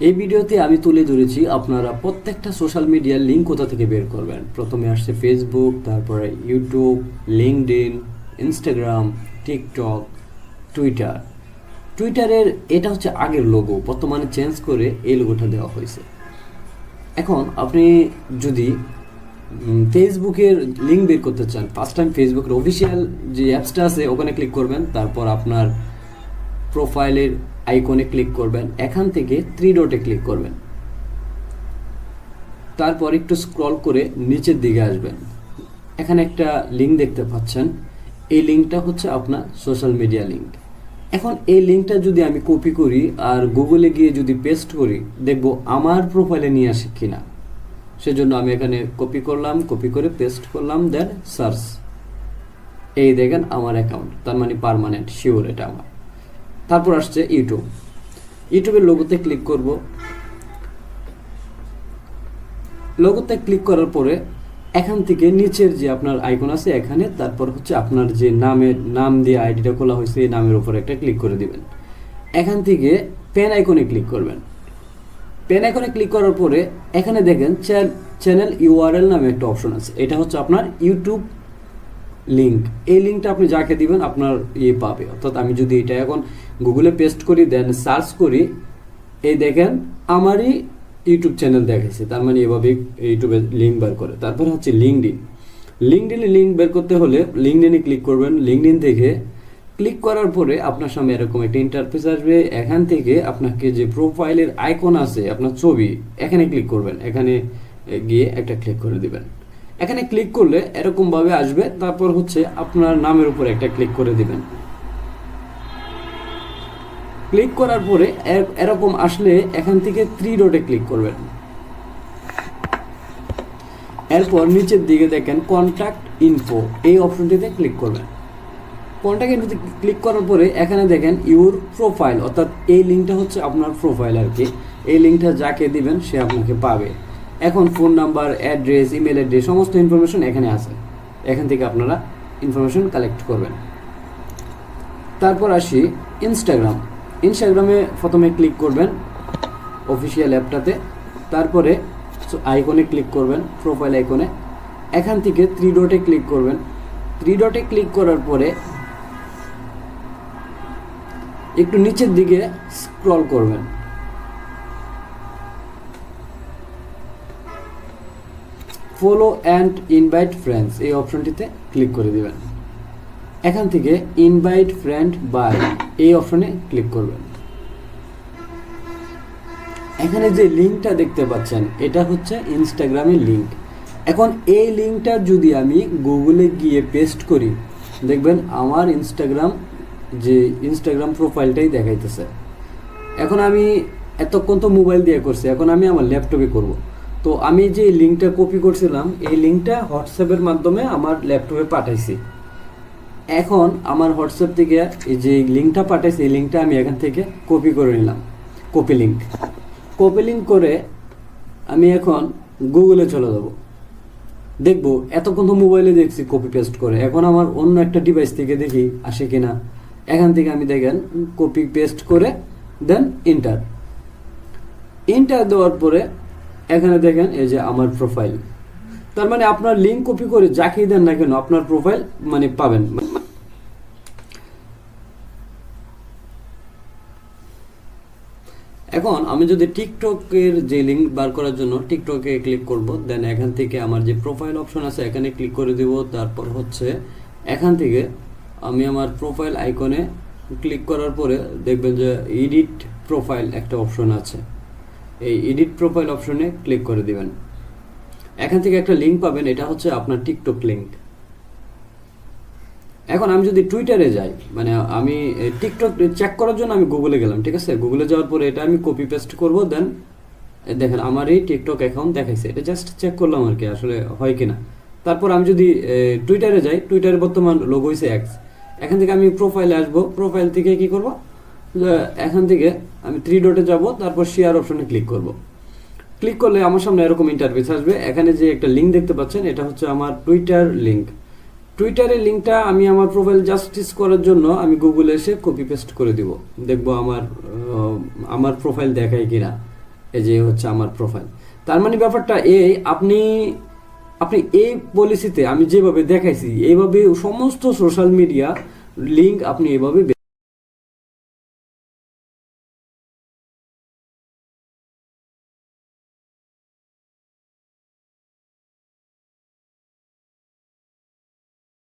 এই ভিডিওতে আমি তুলে ধরেছি আপনারা প্রত্যেকটা সোশ্যাল মিডিয়ার লিঙ্ক কোথা থেকে বের করবেন। প্রথমে আসছে ফেসবুক, তারপরে YouTube, LinkedIn, Instagram, TikTok, Twitter. টুইটারের এটা হচ্ছে আগের লোগো, বর্তমানে চেঞ্জ করে এই লোগোটা দেওয়া হয়েছে। এখন আপনি যদি ফেসবুকের লিঙ্ক বের করতে চান, ফার্স্ট টাইম ফেসবুকের অফিসিয়াল যে অ্যাপসটা আছে ওখানে ক্লিক করবেন, তারপর আপনার প্রোফাইলের আইকনে ক্লিক করবেন, এখান থেকে থ্রি ডটে ক্লিক করবেন, তারপর একটু স্ক্রল করে নিচের দিকে আসবেন। এখানে একটা লিঙ্ক দেখতে পাচ্ছেন, এই লিঙ্কটা হচ্ছে আপনার সোশ্যাল মিডিয়া লিঙ্ক। এখন এই লিঙ্কটা যদি আমি কপি করি আর গুগলে গিয়ে যদি পেস্ট করি, দেখব আমার প্রোফাইলে নিয়ে আসে কিনা। সেজন্য আমি এখানে কপি করলাম, কপি করে পেস্ট করলাম, দেন সার্চ। এই দেখেন আমার অ্যাকাউন্ট, তার মানে পার্মানেন্ট শিওর এটা আমার। তারপর আসছে ইউটিউব। ইউটিউবের লোগোতে ক্লিক করব। লোগোতে ক্লিক করার পরে এখান থেকে নিচের যে আপনার আইকন আছে এখানে, তারপর হচ্ছে আপনার যে নাম দিয়ে আইডিটা খোলা হয়েছে এই নামের উপর একটা ক্লিক করে দিবেন। এখান থেকে পেন আইকনে ক্লিক করবেন। পেন আইকনে ক্লিক করার পরে এখানে দেখেন চ্যানেল ইউআরএল নামে একটা অপশন আছে, এটা হচ্ছে আপনার ইউটিউব লিঙ্ক। এই লিঙ্কটা আপনি যাকে দিবেন আপনার পাবে। অর্থাৎ আমি যদি এটা এখন গুগলে পেস্ট করি, দেন সার্চ করি, এই দেখেন আমারই ইউটিউব চ্যানেল দেখাইছে, তার মানে এভাবে ইউটিউবে লিঙ্ক বের করে। তারপরে হচ্ছে লিঙ্কডিনে লিঙ্ক বের করতে হলে লিঙ্কডিনে ক্লিক করবেন। লিঙ্কডিন থেকে ক্লিক করার পরে আপনার সামনে এরকম একটা ইন্টারফেস আসবে। এখান থেকে আপনাকে যে প্রোফাইলের আইকন আছে আপনার ছবি, এখানে ক্লিক করবেন। এখানে গিয়ে একটা ক্লিক করে দিবেন। এখানে ক্লিক করলে এরকম ভাবে আসবে। তারপর হচ্ছে আপনার নামের উপর একটা ক্লিক করে দিবেন। ক্লিক করার পরে এরকম আসলে এখান থেকে থ্রি ডটে ক্লিক করবেন। এরপর নিচের দিকে দেখেন কন্ট্যাক্ট ইনফো, এই অপশনটিতে ক্লিক করবেন। কন্ট্যাক্ট ইনফোতে ক্লিক করার পরে এখানে দেখেন ইউর প্রোফাইল, অর্থাৎ এই লিঙ্কটা হচ্ছে আপনার প্রোফাইল আর কি। এই লিঙ্কটা যাকে দিবেন সে আপনাকে পাবে। এখন phone number, address, email address সমস্ত ইনফরমেশন এখানে আছে। এখান থেকে আপনারা ইনফরমেশন কালেক্ট করবেন। তারপর আসি ইনস্টাগ্রামে প্রথমে ক্লিক করবেন অফিসিয়াল অ্যাপটাতে, তারপরে আইকনে ক্লিক করবেন, প্রোফাইল আইকনে। এখান থেকে থ্রি ডটে ক্লিক করবেন। থ্রি ডটে ক্লিক করার পরে একটু নিচের দিকে স্ক্রল করবেন। ফলো অ্যান্ড ইনভাইট ফ্রেন্ডস, এই অপশনটিতে ক্লিক করে দিবেন। এখান থেকে ইনভাইট ফ্রেন্ড বাই, এই অপশনে ক্লিক করবেন। এখানে যে লিঙ্কটা দেখতে পাচ্ছেন এটা হচ্ছে ইনস্টাগ্রামের লিঙ্ক। এখন এই লিঙ্কটা যদি আমি গুগলে গিয়ে পেস্ট করি, দেখবেন আমার ইনস্টাগ্রাম প্রোফাইলটাই দেখাইতেছে। এখন আমি এতক্ষণ তো মোবাইল দিয়ে করছি, এখন আমি আমার ল্যাপটপে করব। তো আমি যে লিঙ্কটা কপি করছিলাম এই লিঙ্কটা হোয়াটসঅ্যাপের মাধ্যমে আমার ল্যাপটপে পাঠাইছি। এখন আমার হোয়াটসঅ্যাপ থেকে এই যে লিঙ্কটা পাঠাইছি এই লিঙ্কটা আমি এখান থেকে কপি করে নিলাম, কপি লিঙ্ক করে আমি এখন গুগলে চলে যাব। দেখবো এতক্ষণ তো মোবাইলে দেখছি কপি পেস্ট করে, এখন আমার অন্য একটা ডিভাইস থেকে দেখি আসে কিনা। এখান থেকে আমি দেখেন কপি পেস্ট করে দেন এন্টার দেওয়ার পরে এখানে দেখেন এই যে আমার প্রোফাইল। তার মানে আপনার লিঙ্ক কপি করে যাকেই দেন না কেন আপনার প্রোফাইল মানে পাবেন। এখন আমি যদি টিকটকের যে লিঙ্ক বার করার জন্য টিকটকে ক্লিক করব, দেন এখান থেকে আমার যে প্রোফাইল অপশন আছে এখানে ক্লিক করে দিব। তারপর হচ্ছে এখান থেকে আমি আমার প্রোফাইল আইকনে ক্লিক করার পরে দেখবেন যে এডিট প্রোফাইল একটা অপশন আছে, এই এডিট প্রোফাইল অপশনে ক্লিক করে দিবেন। এখান থেকে একটা লিঙ্ক পাবেন, এটা হচ্ছে আপনার টিকটক লিঙ্ক। এখন আমি যদি টুইটারে যাই, মানে আমি টিকটক চেক করার জন্য আমি গুগলে গেলাম, ঠিক আছে। গুগলে যাওয়ার পরে এটা আমি কপি পেস্ট করব, দেন দেখেন আমার এই টিকটক অ্যাকাউন্ট দেখাইছে, এটা জাস্ট চেক করলাম আর কি আসলে হয় কিনা। তারপর আমি যদি টুইটারে যাই, টুইটারে বর্তমান লোগো হইছে এক্স। এখান থেকে আমি প্রোফাইলে আসবো, প্রোফাইল থেকে কি করব, এখান থেকে আমি থ্রি ডটে যাব, তারপর শেয়ার অপশনে ক্লিক করব। ক্লিক করলে আমার সামনে এরকম ইন্টারফেস আসবে। এখানে যে একটা লিঙ্ক দেখতে পাচ্ছেন এটা হচ্ছে আমার টুইটার লিঙ্ক। টুইটারের লিঙ্কটা আমি আমার প্রোফাইল জাস্টিস করার জন্য আমি গুগলে এসে কপি পেস্ট করে দিব, দেখবো আমার প্রোফাইল দেখায় কিনা। এই যে হচ্ছে আমার প্রোফাইল। তার মানে ব্যাপারটা এই, আপনি আপনি এই পলিসিতে আমি যেভাবে দেখাইছি এইভাবে সমস্ত সোশ্যাল মিডিয়া লিঙ্ক আপনি এভাবে